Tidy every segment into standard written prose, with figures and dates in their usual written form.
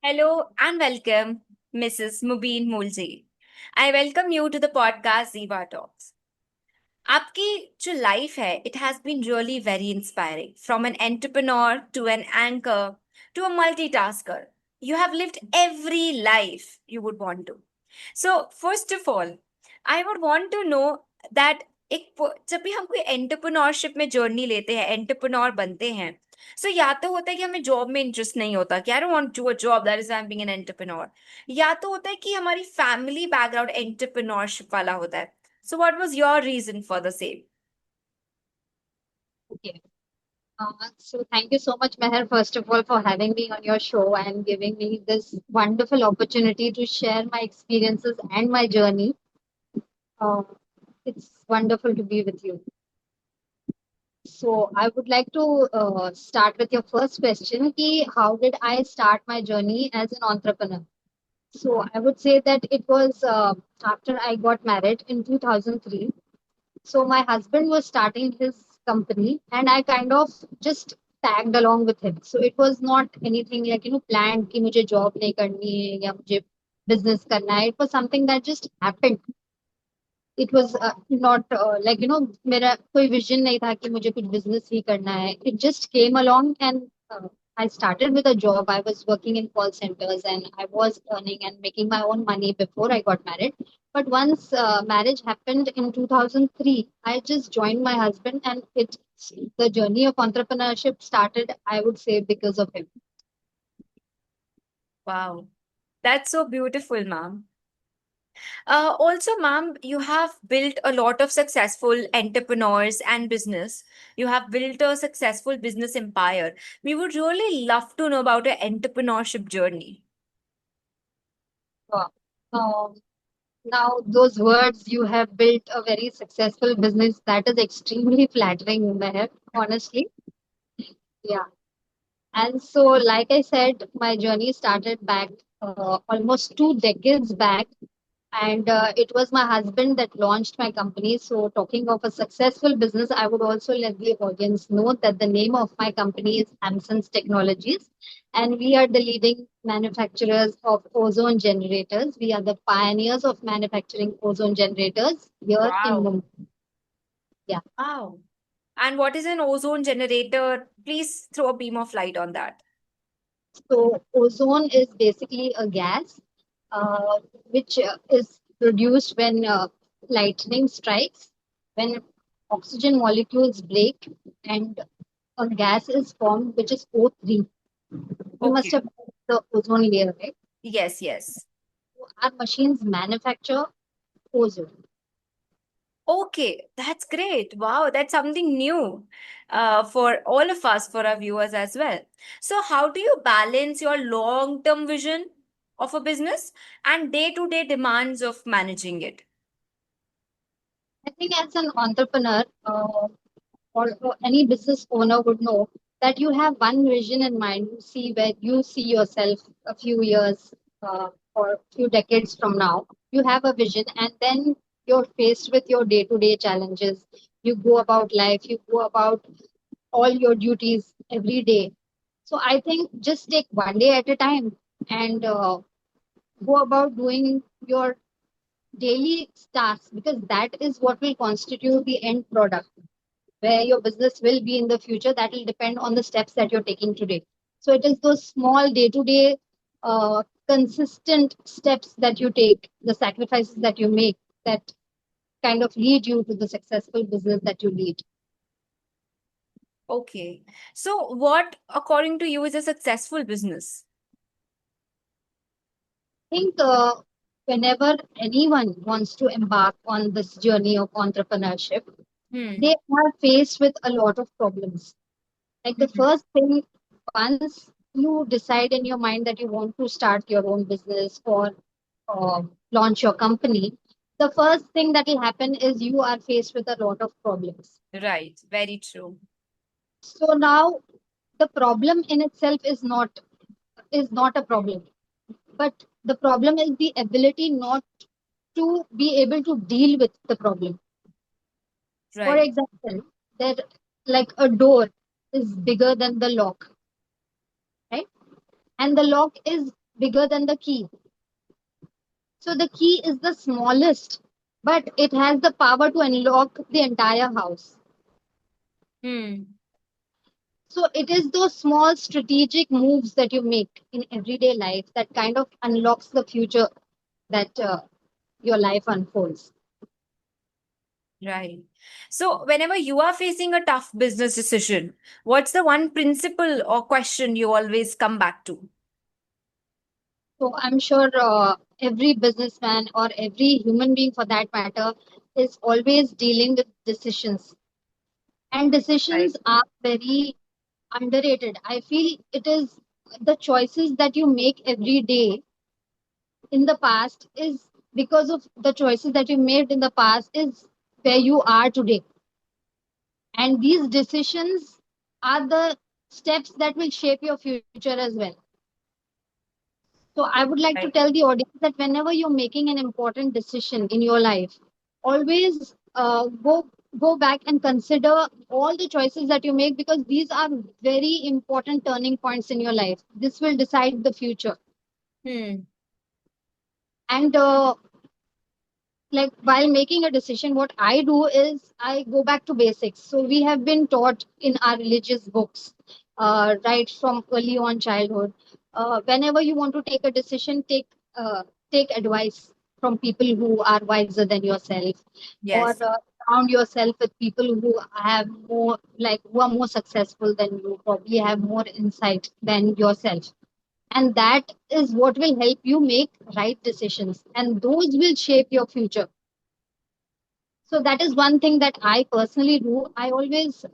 Hello and welcome, Mrs. Mubeen Moolji. I welcome you to the podcast Ziva Talks. आपकी जो life है it has been really very inspiring. From an entrepreneur to an anchor to a multitasker, you have lived every life you would want to. So first of all, I would want to know that जब भी हम कोई entrepreneurship में journey लेते हैं, entrepreneur बनते हैं, सो या तो होता है कि हमें जॉब में इंटरेस्ट नहीं होता कि I don't want to do a job, that is I am being an entrepreneur, या तो होता है कि हमारी फैमिली बैकग्राउंड एंटरप्रेन्योरशिप वाला होता है. So, what was your reason for the same? Okay. So thank you so much, Meher, first of all, for having me on your show and giving me this wonderful opportunity to share my experiences and my journey. Uh, it's wonderful to be with you. So I would like to start with your first question. Ki how did I start my journey as an entrepreneur? So I would say that it was after I got married in 2003. So my husband was starting his company and I kind of just tagged along with him. So it was not anything like, planned कि मुझे job नहीं करनी है या मुझे business करना है. It was something that just happened. It was not like, मेरा कोई vision नहीं था कि मुझे कुछ business ही करना है. It just came along and I started with a job. I was working in call centers and I was earning and making my own money before I got married. But once marriage happened in 2003, I just joined my husband and the journey of entrepreneurship started, I would say, because of him. Wow, that's so beautiful, ma'am. Also, ma'am, you have built a lot of successful entrepreneurs and business. You have built a successful business empire. We would really love to know about your entrepreneurship journey. Wow. Um, Now, those words, you have built a very successful business. That is extremely flattering, Meher, honestly. Yeah. And so, like I said, my journey started back almost 2 decades back. And it was my husband that launched my company. So, talking of a successful business, I would also let the audience know that the name of my company is Amson's Technologies. And we are the leading manufacturers of ozone generators. We are the pioneers of manufacturing ozone generators here in Wow. Mumbai. Yeah. Wow. And what is an ozone generator? Please throw a beam of light on that. So, ozone is basically a gas uh, which is produced when lightning strikes, when oxygen molecules break, and a gas is formed, which is O3. You must Okay. have heard of the ozone layer, right? Yes, yes. So our machines manufacture ozone. Okay, that's great. Wow, that's something new for all of us, for our viewers as well. So, how do you balance your long-term vision of a business and day-to-day demands of managing it? I think as an entrepreneur or any business owner would know that you have one vision in mind. You see where you see yourself a few years or a few decades from now. You have a vision, and then you're faced with your day-to-day challenges. You go about life. You go about all your duties every day. So I think just take one day at a time and go about doing your daily tasks because that is what will constitute the end product where your business will be in the future. That will depend on the steps that you're taking today. So it is those small day to day consistent steps that you take, the sacrifices that you make, that kind of lead you to the successful business that you lead. Okay. So, what, according to you, is a successful business? I think whenever anyone wants to embark on this journey of entrepreneurship, Hmm. they are faced with a lot of problems. Like the Mhm. first thing, once you decide in your mind that you want to start your own business or launch your company, the first thing that will happen is you are faced with a lot of problems. Right. Very true. So now the problem in itself is not a problem, but the problem is the ability not to be able to deal with the problem. For Right. example, that like a door is bigger than the lock, right? And the lock is bigger than the key. So the key is the smallest, but it has the power to unlock the entire house. Hmm. So it is those small strategic moves that you make in everyday life that kind of unlocks the future that your life unfolds. Right. So, whenever you are facing a tough business decision, what's the one principle or question you always come back to? So I'm sure every businessman or every human being for that matter is always dealing with decisions. And Right. decisions are very underrated. I feel it is the choices that you make every day in the past is because of the choices that you made in the past is where you are today. And these decisions are the steps that will shape your future as well. So I would like to Right. tell the audience that whenever you're making an important decision in your life, always go back and consider all the choices that you make because these are very important turning points in your life. This will decide the future. Hmm. And like while making a decision, what I do is I go back to basics. So we have been taught in our religious books, right from early on childhood. Whenever you want to take a decision, uh, take advice from people who are wiser than yourself, or Yes. surround yourself with people who have more, like who are more successful than you, probably have more insight than yourself, and that is what will help you make right decisions, and those will shape your future. So that is one thing that I personally do. I always,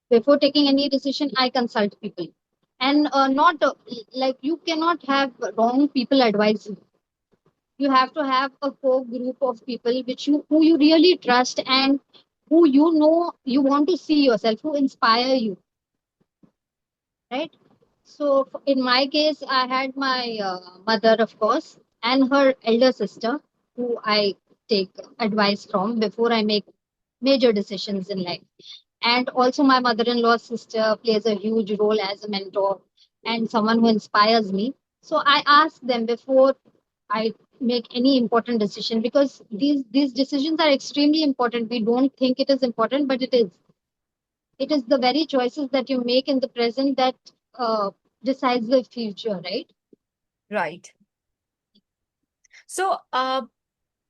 before taking any decision, I consult people, and not like you cannot have wrong people advise you. You have to have a core group of people which you who you really trust and who you know you want to see yourself, who inspire you, right? So in my case, I had my mother, of course, and her elder sister, who I take advice from before I make major decisions in life. And also, my mother in law's sister plays a huge role as a mentor and someone who inspires me. So I ask them before I make any important decision because these decisions are extremely important. We don't think it is important, but it is. It is the very choices that you make in the present that decides the future, right? Right. So,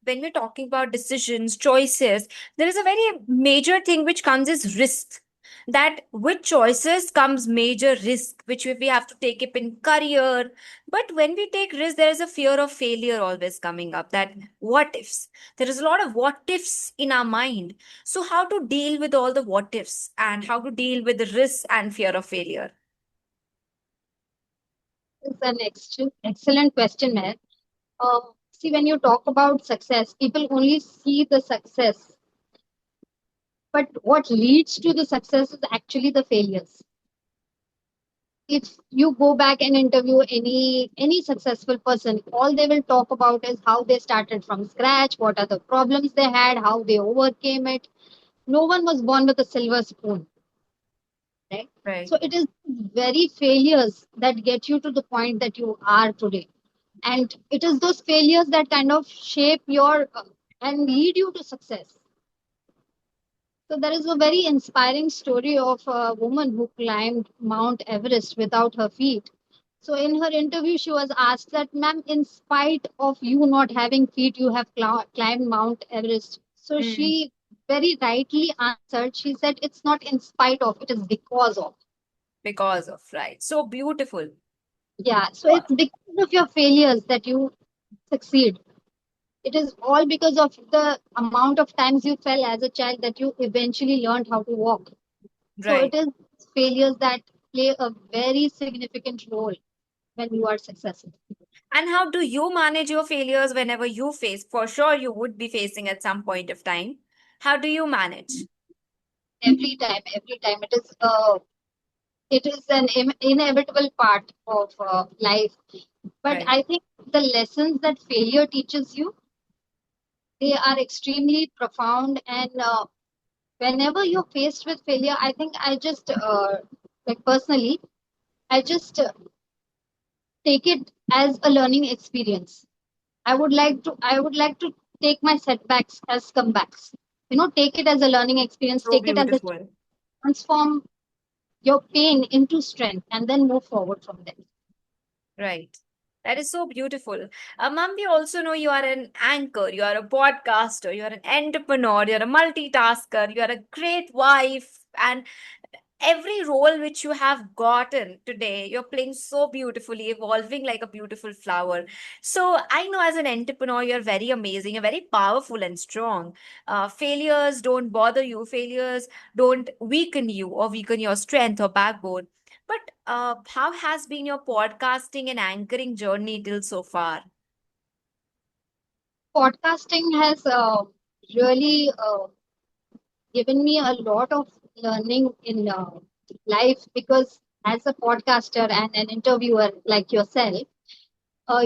when we're talking about decisions, choices, there is a very major thing which comes is risk. That with choices comes major risk, which we have to take up in career. But when we take risk, there is a fear of failure always coming up. That what ifs. There is a lot of what ifs in our mind. So how to deal with all the what ifs and how to deal with the risk and fear of failure? It's an excellent question, Matt. See, when you talk about success, people only see the success, but what leads to the success is actually the failures. If you go back and interview any successful person, all they will talk about is how they started from scratch, what are the problems they had, how they overcame it. No one was born with a silver spoon, right? Right. So it is very failures that get you to the point that you are today, and it is those failures that kind of shape your and lead you to success. So there is a very inspiring story of a woman who climbed Mount Everest without her feet. So in her interview, she was asked that, ma'am, in spite of you not having feet, you have climbed Mount Everest. So Hmm. she very rightly answered. She said, it's not in spite of, it is because of. Because of, right. So beautiful. Yeah. So So, it's because of your failures that you succeed. It is all because of the amount of times you fell as a child that you eventually learned how to walk. So it right. is failures that play a very significant role when you are successful. And how do you manage your failures whenever you face? For sure, you would be facing at some point of time. How do you manage? Every time it is an inevitable part of life. But Right. I think the lessons that failure teaches you, they are extremely profound. And whenever you're faced with failure, I think I just like personally, I just take it as a learning experience. I would like to take my setbacks as comebacks. Take it as a learning experience, So take it as a beautiful. transform your pain into strength and then move forward from there. Right. That is so beautiful. Ma'am, we also know you are an anchor, you are a podcaster, you are an entrepreneur, you're a multitasker, you are a great wife, and every role which you have gotten today, you're playing so beautifully, evolving like a beautiful flower. So I know as an entrepreneur, you're very amazing, you're very powerful and strong. Failures don't bother you, failures don't weaken you or weaken your strength or backbone. But how has been your podcasting and anchoring journey till so far? Podcasting has really given me a lot of learning in life, because as a podcaster and an interviewer like yourself,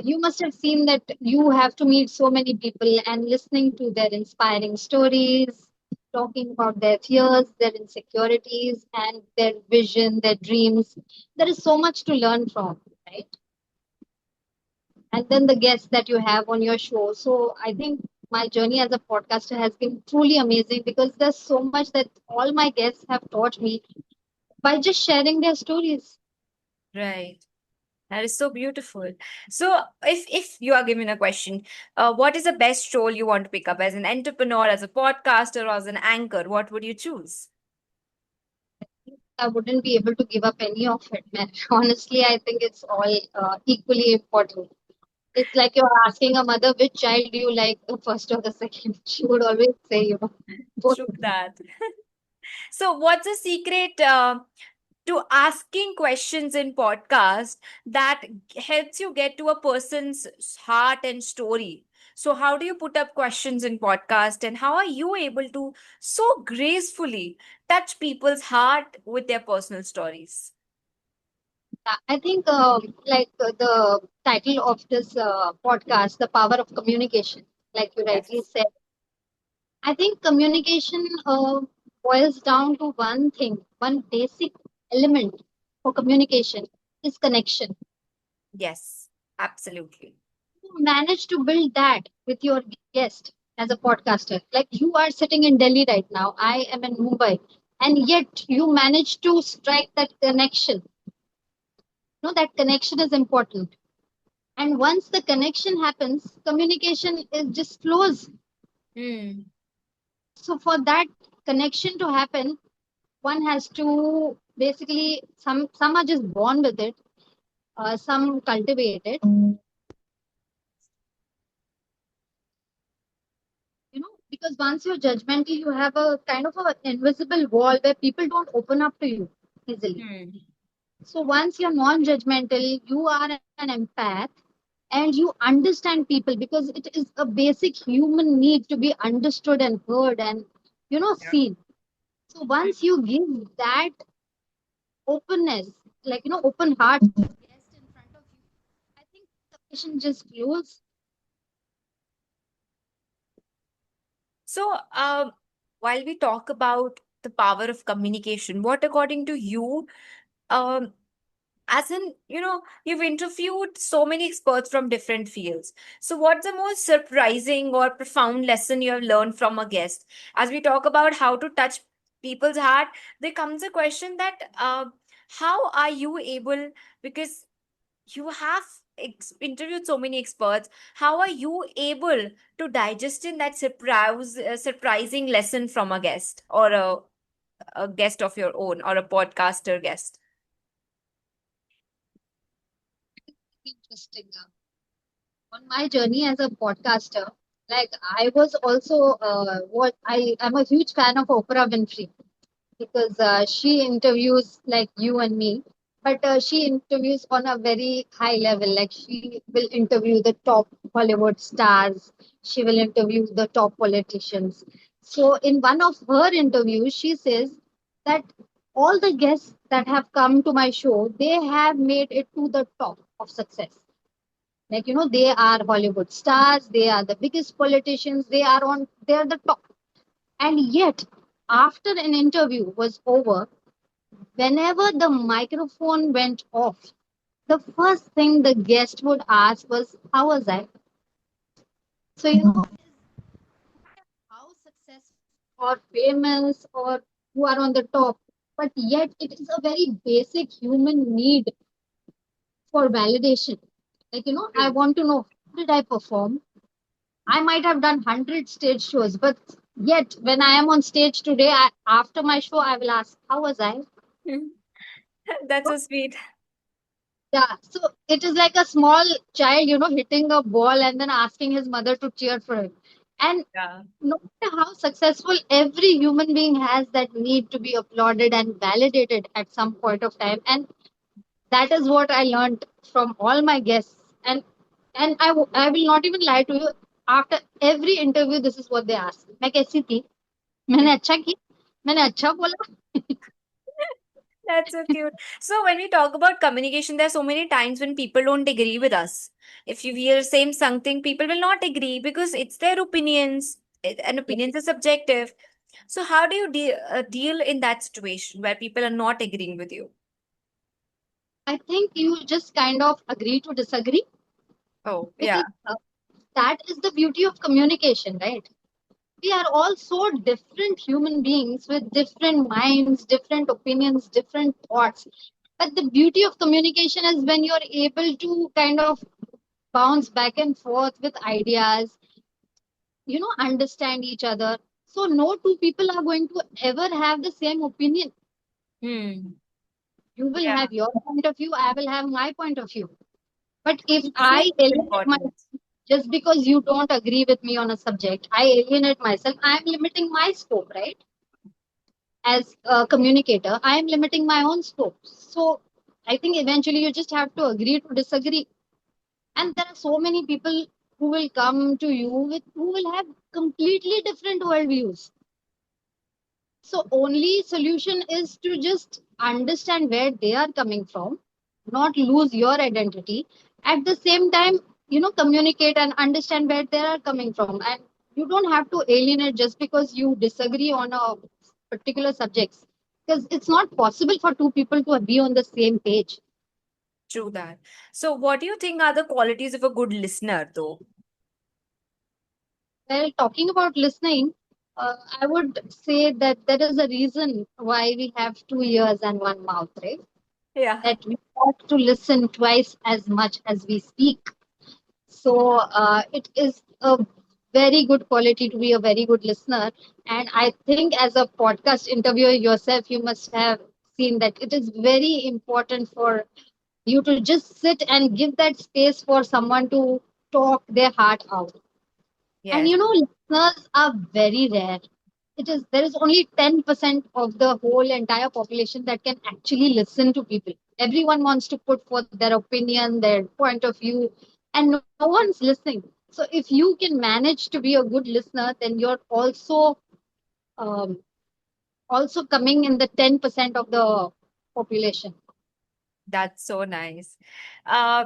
you must have seen that you have to meet so many people and listening to their inspiring stories, talking about their fears, their insecurities, and their vision, their dreams. There is so much to learn from, right? And then the guests that you have on your show. So I think my journey as a podcaster has been truly amazing, because there's so much that all my guests have taught me by just sharing their stories. Right. That is so beautiful. So, if you are given a question, what is the best role you want to pick up as an entrepreneur, as a podcaster, or as an anchor? What would you choose? I wouldn't be able to give up any of it, man. Honestly, I think it's all equally important. It's like you're asking a mother which child do you like, the first or the second. She would always say, both True of them. that. So, what's the secret to asking questions in podcast that helps you get to a person's heart and story? So, how do you put up questions in podcast, and how are you able to so gracefully touch people's heart with their personal stories? I think, the title of this podcast, The Power of Communication, like you rightly Yes. said, I think communication boils down to one thing, one basic element for communication is connection. Yes, absolutely. You manage to build that with your guest as a podcaster. Like you are sitting in Delhi right now, I am in Mumbai, and yet you manage to strike that connection. That connection is important. And once the connection happens, communication is just flows. Hmm. So for that connection to happen, one has to basically, some are just born with it, some cultivate it. Because once you're judgmental, you have a kind of an invisible wall where people don't open up to you easily. Hmm. So once you're non-judgmental, you are an empath, and you understand people, because it is a basic human need to be understood and heard and Yeah. seen. So once you give that openness, open heart to the guest in front of you, I think the patient just flows. So, while we talk about the power of communication, what, according to you, um, as in, you've interviewed so many experts from different fields. So, what's the most surprising or profound lesson you have learned from a guest? As we talk about how to touch people's heart, there comes a question that how are you able, because you have interviewed so many experts, how are you able to digest in that surprising lesson from a guest or a guest of your own or a podcaster guest? Interesting. On my journey as a podcaster, like I was also what I'm a huge fan of Oprah Winfrey, because she interviews like you and me, but she interviews on a very high level. Like she will interview the top Hollywood stars, she will interview the top politicians. So in one of her interviews, she says that all the guests that have come to my show, they have made it to the top of success. Like, they are Hollywood stars, they are the biggest politicians, they are the top. And yet, after an interview was over, whenever the microphone went off, the first thing the guest would ask was, "How was I?" So, how successful or famous or who are on the top, but yet it is a very basic human need for validation. Like, I True. want to know, how did I perform? I might have done 100 stage shows, but yet when I am on stage today, after my show, I will ask, how was I? That's so sweet. Yeah, so it is like a small child, hitting a ball and then asking his mother to cheer for him. And Yeah. no matter how successful, every human being has that need to be applauded and validated at some point of time. And that is what I learned from all my guests. And I will not even lie to you. After every interview, this is what they ask. मैं कैसी थी? मैंने अच्छा किया? मैंने अच्छा बोला? That's so cute. So when we talk about communication, there are so many times when people don't agree with us. If you hear same something, people will not agree because it's their opinions, and opinions are subjective. So how do you deal in that situation where people are not agreeing with you? I think you just kind of agree to disagree Oh, yeah. because that is the beauty of communication, right? We are all so different human beings with different minds, different opinions, different thoughts. But the beauty of communication is when you're able to kind of bounce back and forth with ideas, understand each other. So, no two people are going to ever have the same opinion. Hmm. You will Yeah. have your point of view, I will have my point of view. But if Listening I is alienate my important. just because you don't agree with me on a subject, I alienate myself, I am limiting my scope, right? As a communicator, I am limiting my own scope. So I think eventually you just have to agree to disagree. And there are so many people who will come to you with who will have completely different worldviews. So only solution is to just understand where they are coming from, not lose your identity. At the same time, communicate and understand where they are coming from. And you don't have to alienate just because you disagree on a particular subjects. Because it's not possible for two people to be on the same page. True that. So what do you think are the qualities of a good listener, though? Well, talking about listening, I would say that there is a reason why we have 2 ears and one mouth, right? Yeah. That we ought to listen twice as much as we speak. So it is a very good quality to be a very good listener. And I think as a podcast interviewer yourself, you must have seen that it is very important for you to just sit and give that space for someone to talk their heart out. And Yes. listeners are very rare. There is only 10% of the whole entire population that can actually listen to people. Everyone wants to put forth their opinion, their point of view, and no one's listening. So if you can manage to be a good listener, then you're um, also coming in the 10% of the population. That's so nice. Uh,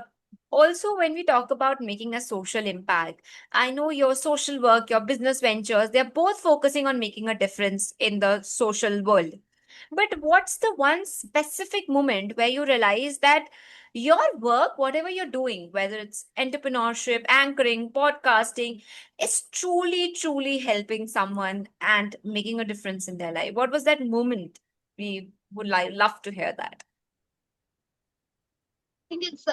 Also, when we talk about making a social impact, I know your social work, your business ventures, they're both focusing on making a difference in the social world. But what's the one specific moment where you realize that your work, whatever you're doing, whether it's entrepreneurship, anchoring, podcasting, is truly, truly helping someone and making a difference in their life? What was that moment? We would love to hear that.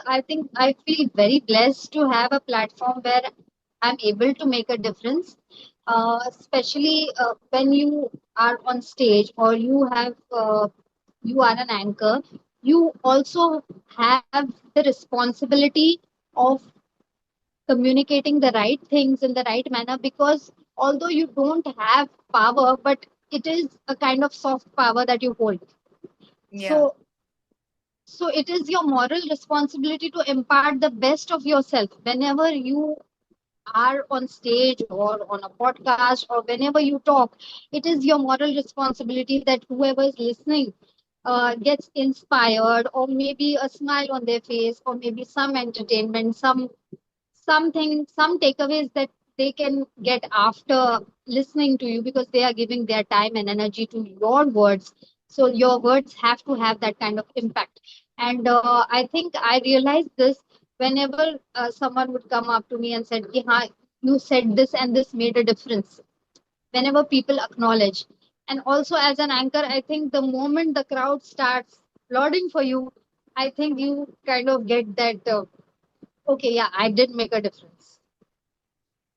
I think I feel very blessed to have a platform where I'm able to make a difference, especially when you are on stage or you are an anchor. You also have the responsibility of communicating the right things in the right manner because although you don't have power, but it is a kind of soft power that you hold. Yeah. So so it is your moral responsibility to impart the best of yourself whenever you are on stage or on a podcast or whenever you talk. It is your moral responsibility that whoever is listening gets inspired or maybe a smile on their face or maybe some entertainment, some takeaways that they can get after listening to you because they are giving their time and energy to your words. So your words have to have that kind of impact. And I think I realized this whenever someone would come up to me and said, "Ki, हाँ, you said this and this made a difference." Whenever people acknowledge. And also, as an anchor, I think the moment the crowd starts applauding for you, I think you kind of get that, okay, yeah, I did make a difference.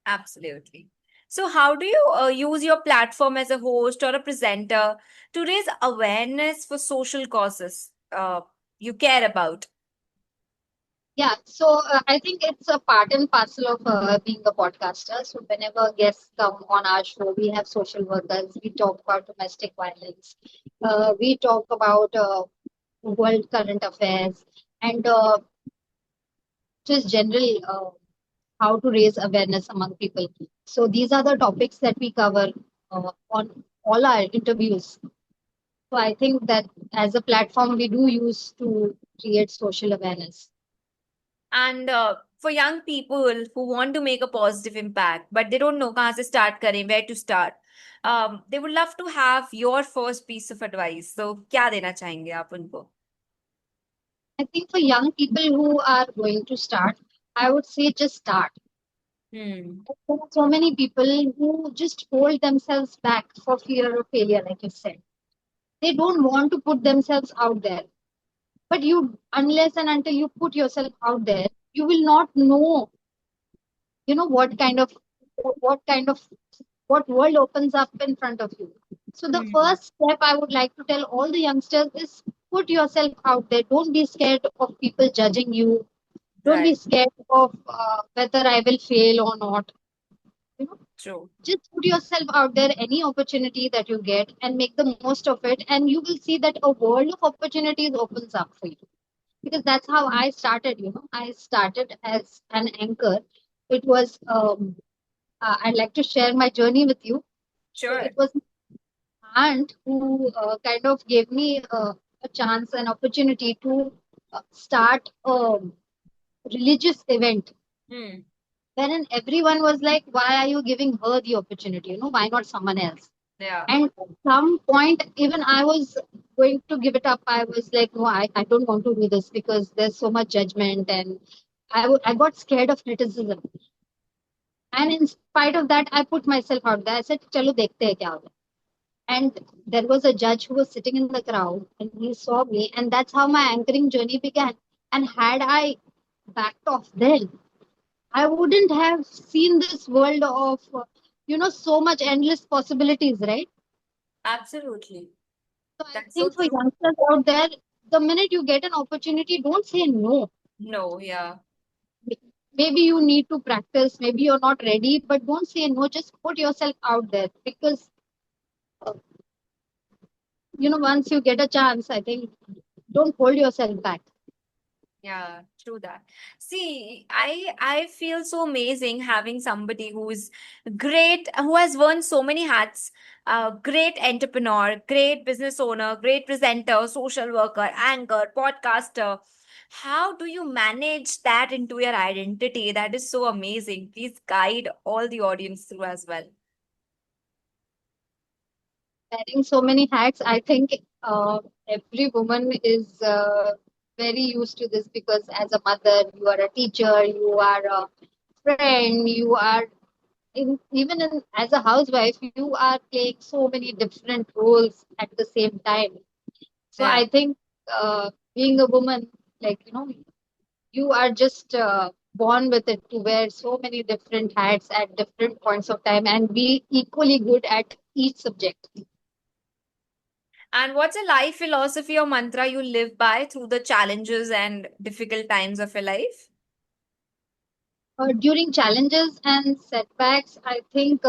Absolutely. So, how do you use your platform as a host or a presenter to raise awareness for social causes you care about? Yeah, so I think it's a part and parcel of being a podcaster. So whenever guests come on our show, we have social workers, we talk about domestic violence, we talk about world current affairs, and just general how to raise awareness among people. So these are the topics that we cover on all our interviews. So I think that as a platform, we do use to create social awareness. And for young people who want to make a positive impact, but they don't know kahan se start kare, where to start, they would love to have your first piece of advice. So, क्या देना चाहेंगे आप उनको? I think for young people who are going to start, I would say just start. Hmm. There are so many people who just hold themselves back for fear of failure, like you said. They don't want to put themselves out there. But you, unless and until you put yourself out there, you will not know, what kind of what world opens up in front of you. So the Hmm. first step I would like to tell all the youngsters is put yourself out there. Don't be scared of people judging you. Don't be Right. scared of whether I will fail or not. You know, True. just put yourself out there, any opportunity that you get, and make the most of it. And you will see that a world of opportunities opens up for you. Because that's how I started. I started as an anchor. It was I'd like to share my journey with you. So Sure. it was my aunt who kind of gave me a chance, an opportunity to start a religious event Hmm. wherein everyone was like, why are you giving her the opportunity? Why not someone else? Yeah. And at some point, even I was going to give it up. I was like, no, I don't want to do this because there's so much judgment. And I got scared of criticism. And in spite of that, I put myself out there. I said, chalo dekhte hai kya hoga. And there was a judge who was sitting in the crowd and he saw me. And that's how my anchoring journey began. And had I backed off then, I wouldn't have seen this world of, so much endless possibilities, right? Absolutely. So I That's so think for true. youngsters out there, the minute you get an opportunity, don't say no. No, yeah. Maybe you need to practice, maybe you're not ready, but don't say no. Just put yourself out there because, uh, once you get a chance, I think don't hold yourself back. Yeah, true that. See, I feel so amazing having somebody who is great, who has worn so many hats, great entrepreneur, great business owner, great presenter, social worker, anchor, podcaster. How do you manage that into your identity? That is so amazing. Please guide all the audience through as well. Wearing so many hats, I think every woman is very used to this because as a mother, you are a teacher, you are a friend, you are as a housewife, you are playing so many different roles at the same time. So Yeah. I think being a woman, like you are just born with it to wear so many different hats at different points of time and be equally good at each subject. And what's a life philosophy or mantra you live by through the challenges and difficult times of your life? During challenges and setbacks, I think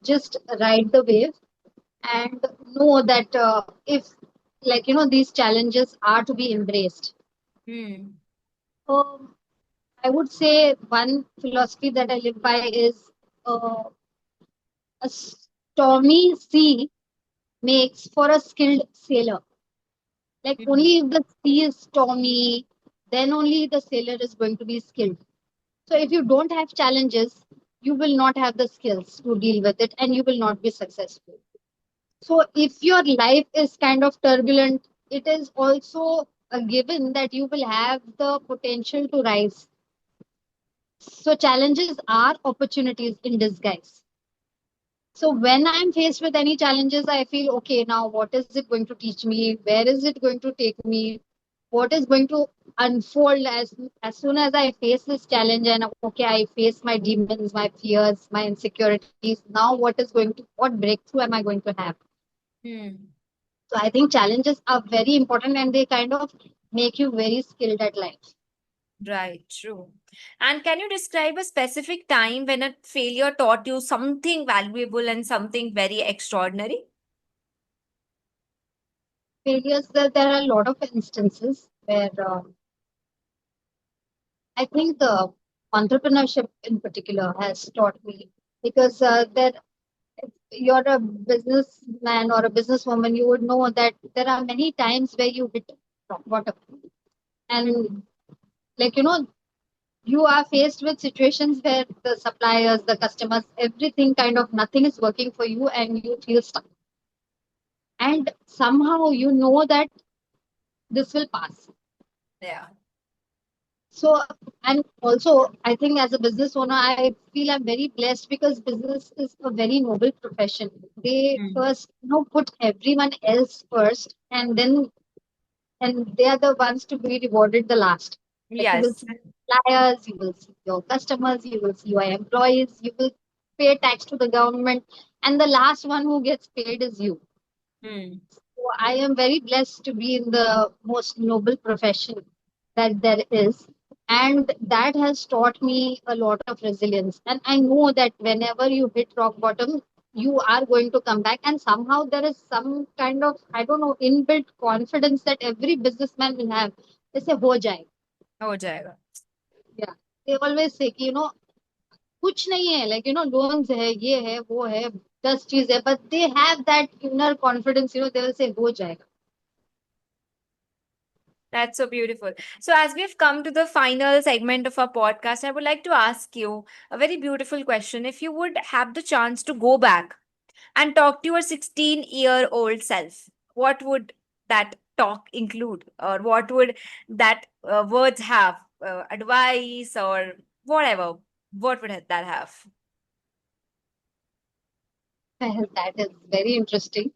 just ride the wave and know that if, like, these challenges are to be embraced. Hmm. Um, I would say one philosophy that I live by is a stormy sea makes for a skilled sailor. Like, Hmm. only if the sea is stormy, then only the sailor is going to be skilled. So, if you don't have challenges, you will not have the skills to deal with it and you will not be successful. So, if your life is kind of turbulent, it is also a given that you will have the potential to rise. So challenges are opportunities in disguise. So when I'm faced with any challenges, I feel okay, now what is it going to teach me? Where is it going to take me? What is going to unfold as soon as I face this challenge and okay, I face my demons, my fears, my insecurities. Now what breakthrough am I going to have? Hmm. So I think challenges are very important and they kind of make you very skilled at life. Right, true. And can you describe a specific time when a failure taught you something valuable and something very extraordinary? Failures, there are a lot of instances where I think the entrepreneurship in particular has taught me because there you're a businessman or a businesswoman, you would know that there are many times where you hit rock bottom. Hmm. And like, you are faced with situations where the suppliers, the customers, everything kind of nothing is working for you and you feel stuck. And somehow you know that this will pass. Yeah. So, and also, I think as a business owner, I feel I'm very blessed because business is a very noble profession. They Hmm. first, put everyone else first, and they are the ones to be rewarded the last. Like you will Yes. see suppliers, you will see your customers, you will see your employees, you will pay tax to the government, and the last one who gets paid is you. Hmm. So I am very blessed to be in the most noble profession that there is. And that has taught me a lot of resilience. And I know that whenever you hit rock bottom, you are going to come back. And somehow there is some kind of, I don't know, inbuilt confidence that every businessman will have. They say, ho jai. हो जाएगा. Yeah. They always say, कुछ नहीं है, like, loans है, ये है, वो है, 10 चीज है, but they have that inner confidence, they will say, हो जाएगा. That's so beautiful. So, as we've come to the final segment of our podcast, I would like to ask you a very beautiful question. If you would have the chance to go back and talk to your 16-year-old self, what would that talk include? Or what would that words have? Advice or whatever? What would that have? That is very interesting.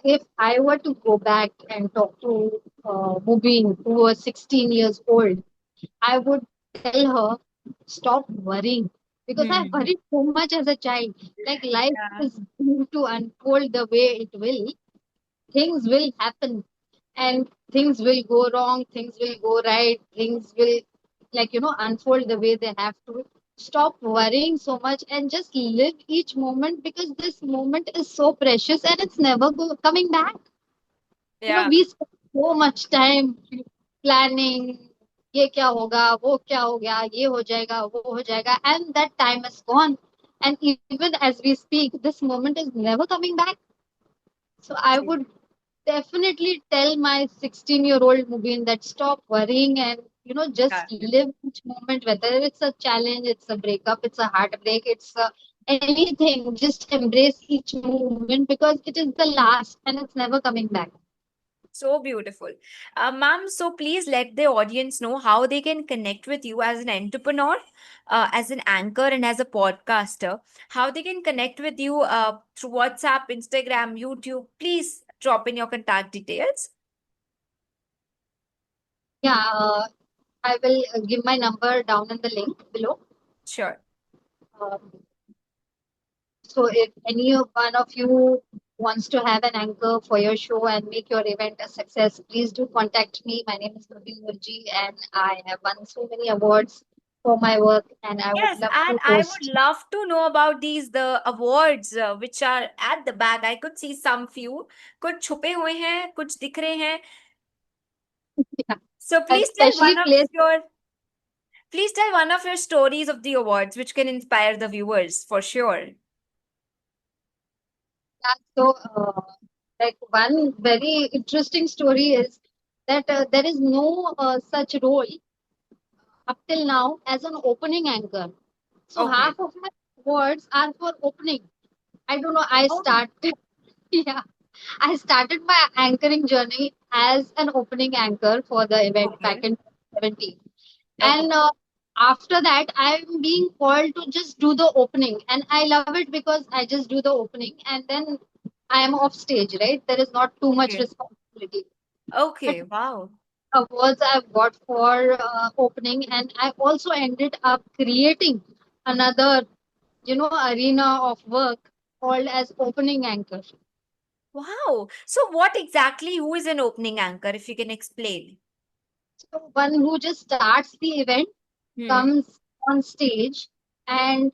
If I were to go back and talk to Mubeen, who was 16 years old, I would tell her, stop worrying. Because I Hmm. worried so much as a child. Like life Yeah. is going to unfold the way it will. Things will happen and things will go wrong, things will go right, things will, like, unfold the way they have to. Stop worrying so much and just live each moment because this moment is so precious and it's never coming back. Yeah. We spend so much time planning, ये क्या होगा, वो क्या हो गया, ये हो जाएगा, वो हो जाएगा, and that time is gone. And even as we speak, this moment is never coming back. So I True. would definitely tell my 16-year-old Mubin that stop worrying and Yeah. just live each moment, whether it's a challenge, it's a breakup, it's a heartbreak, anything. Just embrace each moment because it is the last and it's never coming back. So beautiful. Ma'am, so please let the audience know how they can connect with you as an entrepreneur, as an anchor, and as a podcaster. How they can connect with you through WhatsApp, Instagram, YouTube. Please drop in your contact details. Yeah, I will give my number down in the link below. Sure. Um, So if any of one of you wants to have an anchor for your show and make your event a success, please do contact me. My name is Mubeen Moolji and I have won so many awards for my work and I would Yes, love and to I would host. love to know about the awards which are at the back. I could see some few. कुछ छुपे हुए हैं, कुछ दिख रहे हैं. So Especially placed. please tell one of your stories of the awards which can inspire the viewers for sure. So, like one very interesting story is that there is no such role up till now as an opening anchor. So Okay. half of my awards are for opening. I don't know. I Oh. started, yeah, I started my anchoring journey as an opening anchor for the event back Okay. in 2017. Okay. And after that, I'm being called to just do the opening. And I love it because I just do the opening and then I am off stage, right? There is not too much Okay. responsibility. But Okay. Wow. awards I've got for opening, and I also ended up creating another, arena of work called as opening anchor. Wow. So, what exactly, who is an opening anchor, if you can explain? So one who just starts the event, Hmm. comes on stage, and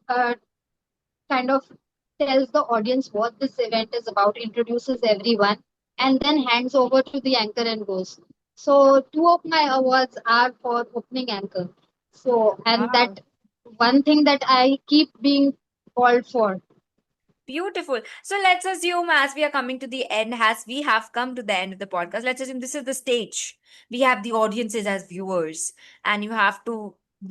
kind of tells the audience what this event is about, introduces everyone, and then hands over to the anchor and goes. So two of my awards are for opening anchor. So, and Wow. that one thing that I keep being called for. Beautiful. So let's assume, as we are coming to the end, as we have come to the end of the podcast, let's assume this is the stage. We have the audiences as viewers, and you have to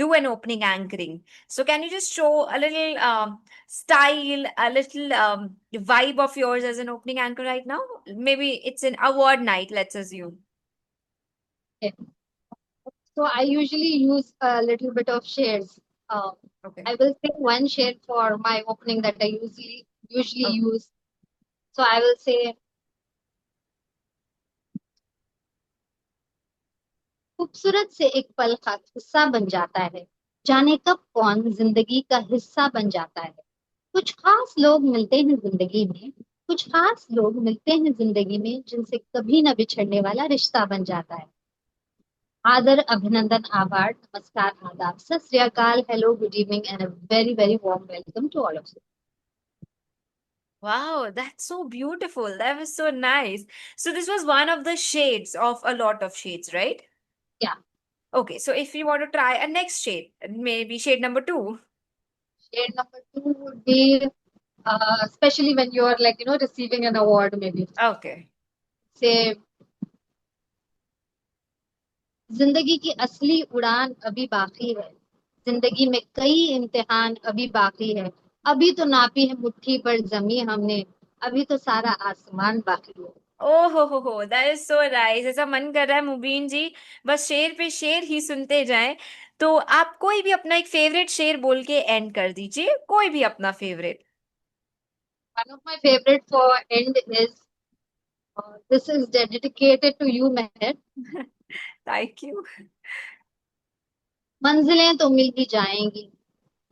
do an opening anchoring. So can you just show a little style, a little vibe of yours as an opening anchor right now? Maybe it's an award night, let's assume. Okay. So I usually use a little bit of shares. Uh, Okay. I will say one share for my opening that I usually Okay. use. So I will say खूबसूरत से एक पल का हिस्सा बन जाता है जाने कब कौन जिंदगी का हिस्सा बन जाता है कुछ खास लोग मिलते हैं जिंदगी में कुछ खास लोग मिलते हैं जिंदगी में जिनसे कभी न बिछड़ने वाला रिश्ता बन जाता है आदर अभिनंदन आभार नमस्कार आदाब सत श्री अकाल hello good evening and a very very warm welcome to all of you Wow, that's so beautiful. That was so nice. So this was one of the shades of a lot of shades, right? या Okay, so if you want to try a next shade, maybe shade number two. Shade number 2 would be especially when you are like receiving an award maybe Okay. say जिंदगी की असली उड़ान अभी बाकी है जिंदगी में कई इम्तिहान अभी बाकी है अभी तो नापी है मुट्ठी पर जमी हमने अभी तो सारा आसमान बाकी है Oh हो, that is so nice. ऐसा मन कर रहा है मुबीन जी, बस शेर पे शेर ही सुनते जाएं। तो आप कोई भी अपना एक फेवरेट शेर बोल के एंड कर दीजिए, कोई भी अपना favourite. one of my favorite for end is this is dedicated to you Mehar thank you. मंजिलें तो मिल ही जाएंगी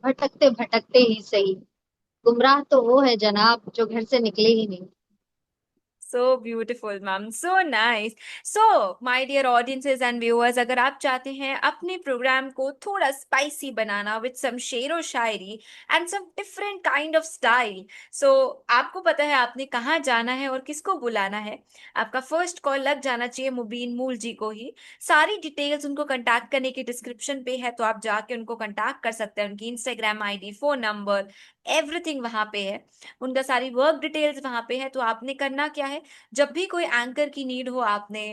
भटकते भटकते ही सही गुमराह तो वो है जनाब जो घर से निकले ही नहीं So beautiful, ma'am. So nice. So, my dear audiences and viewers, अगर आप चाहते हैं अपने प्रोग्राम को थोड़ा स्पाइसी बनाना with some शेर व शायरी and some different kind of style, so आपको पता है आपने कहाँ जाना है और किसको बुलाना है। आपका फर्स्ट कॉल लग जाना चाहिए मुबीन मूल जी को ही। सारी डिटेल्स उनको कांटेक्ट करने की डिस्क्रिप्शन पे है, तो आप जाके उनको कांटेक्ट कर सकते हैं। उनकी Instagram ID, phone number, everything वहां पे है। उनका सारी वर्क डिटेल्स वहां पे है। तो आपने करना क्या है, जब भी कोई एंकर की नीड हो, आपने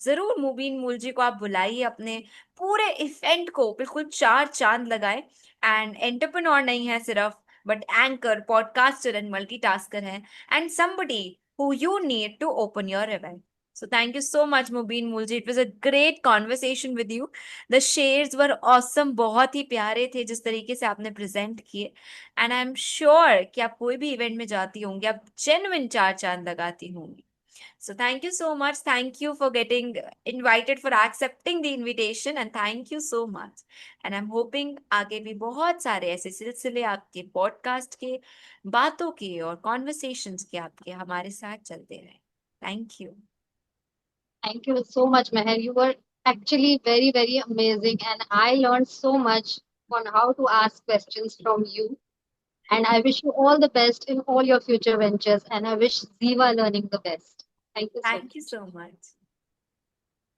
जरूर मुबीन मूल जी को आप बुलाइए। अपने पूरे इवेंट को बिल्कुल चार चांद लगाए। एंड एंटरप्रेन्योर नहीं है सिर्फ, but anchor, podcaster and multitasker है, and somebody who you need to open your event. So thank you so much, Mubeen Moolji. It was a great conversation with you. The shares were awesome. बहुत ही प्यारे थे जिस तरीके से आपने present किए। And I am sure कि आप कोई भी इवेंट में जाती होंगी, आप जेन्युइन चार चांद लगाती होंगी। So thank you so much. Thank you for getting invited, for accepting the invitation, and thank you so much. And I'm hoping आगे भी बहुत सारे ऐसे सिलसिले आपके पॉडकास्ट के, बातों के और कॉन्वर्सेशंस के आपके हमारे साथ चलते रहे। Thank you. thank you so much meher you were actually very very amazing and I learned so much on how to ask questions from you. And I wish you all the best in all your future ventures. And I wish Ziva Learning the best. Thank you so thank you much. So much.